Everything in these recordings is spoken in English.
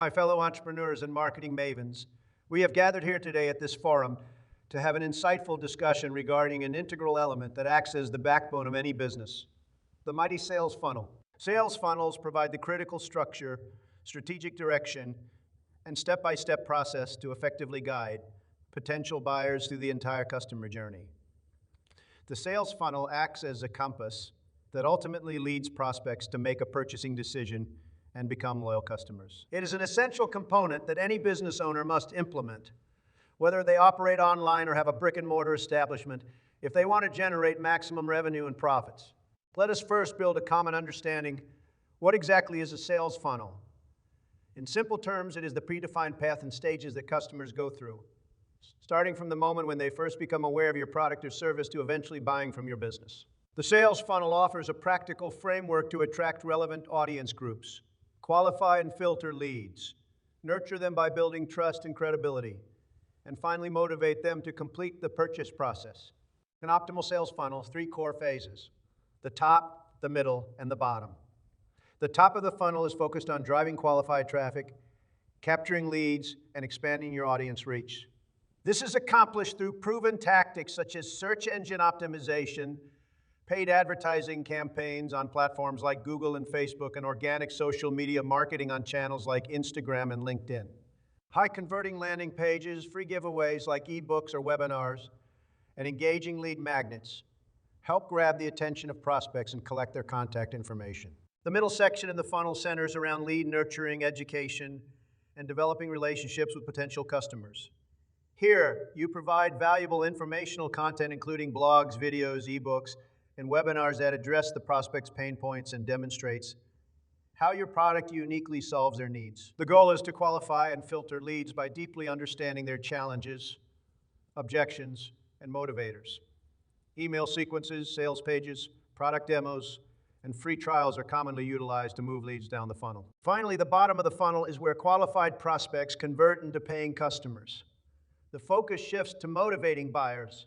My fellow entrepreneurs and marketing mavens, we have gathered here today at this forum to have an insightful discussion regarding an integral element that acts as the backbone of any business, the mighty sales funnel. Sales funnels provide the critical structure, strategic direction, and step-by-step process to effectively guide potential buyers through the entire customer journey. The sales funnel acts as a compass that ultimately leads prospects to make a purchasing decision and become loyal customers. It is an essential component that any business owner must implement, whether they operate online or have a brick-and-mortar establishment, if they want to generate maximum revenue and profits. Let us first build a common understanding. What exactly is a sales funnel? In simple terms, it is the predefined path and stages that customers go through, starting from the moment when they first become aware of your product or service to eventually buying from your business. The sales funnel offers a practical framework to attract relevant audience groups, qualify and filter leads, nurture them by building trust and credibility, and finally motivate them to complete the purchase process. An optimal sales funnel has 3 core phases: the top, the middle, and the bottom. The top of the funnel is focused on driving qualified traffic, capturing leads, and expanding your audience reach. This is accomplished through proven tactics such as search engine optimization, paid advertising campaigns on platforms like Google and Facebook, and organic social media marketing on channels like Instagram and LinkedIn. High-converting landing pages, free giveaways like ebooks or webinars, and engaging lead magnets help grab the attention of prospects and collect their contact information. The middle section of the funnel centers around lead nurturing, education, and developing relationships with potential customers. Here, you provide valuable informational content including blogs, videos, ebooks, and webinars that address the prospect's pain points and demonstrates how your product uniquely solves their needs. The goal is to qualify and filter leads by deeply understanding their challenges, objections, and motivators. Email sequences, sales pages, product demos, and free trials are commonly utilized to move leads down the funnel. Finally, the bottom of the funnel is where qualified prospects convert into paying customers. The focus shifts to motivating buyers,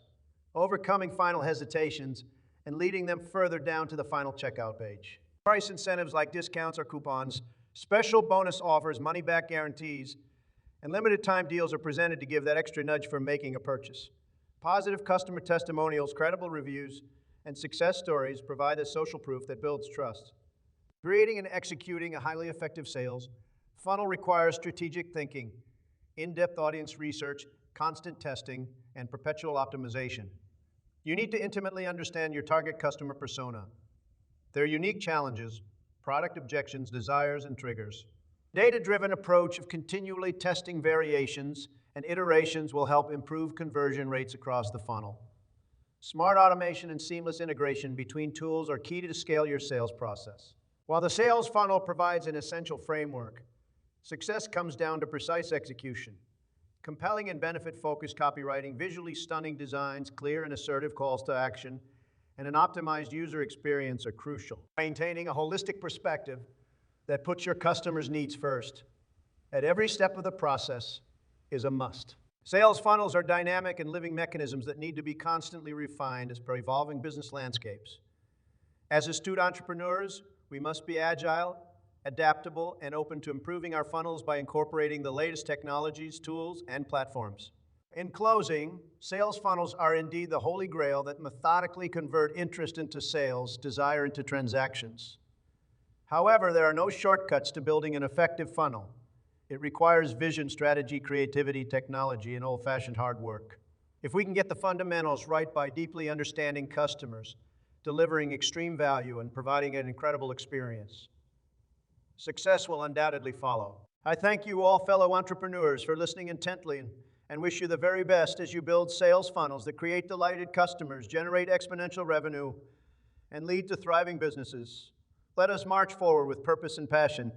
overcoming final hesitations, and leading them further down to the final checkout page. Price incentives like discounts or coupons, special bonus offers, money-back guarantees, and limited time deals are presented to give that extra nudge for making a purchase. Positive customer testimonials, credible reviews, and success stories provide the social proof that builds trust. Creating and executing a highly effective sales funnel requires strategic thinking, in-depth audience research, constant testing, and perpetual optimization. You need to intimately understand your target customer persona, their unique challenges, product objections, desires, and triggers. Data-driven approach of continually testing variations and iterations will help improve conversion rates across the funnel. Smart automation and seamless integration between tools are key to scale your sales process. While the sales funnel provides an essential framework, success comes down to precise execution. Compelling and benefit-focused copywriting, visually stunning designs, clear and assertive calls to action, and an optimized user experience are crucial. Maintaining a holistic perspective that puts your customers' needs first at every step of the process is a must. Sales funnels are dynamic and living mechanisms that need to be constantly refined as per evolving business landscapes. As astute entrepreneurs, we must be agile, adaptable, and open to improving our funnels by incorporating the latest technologies, tools, and platforms. In closing, sales funnels are indeed the holy grail that methodically convert interest into sales, desire into transactions. However, there are no shortcuts to building an effective funnel. It requires vision, strategy, creativity, technology, and old-fashioned hard work. If we can get the fundamentals right by deeply understanding customers, delivering extreme value, and providing an incredible experience, success will undoubtedly follow. I thank you all, fellow entrepreneurs, for listening intently and wish you the very best as you build sales funnels that create delighted customers, generate exponential revenue, and lead to thriving businesses. Let us march forward with purpose and passion.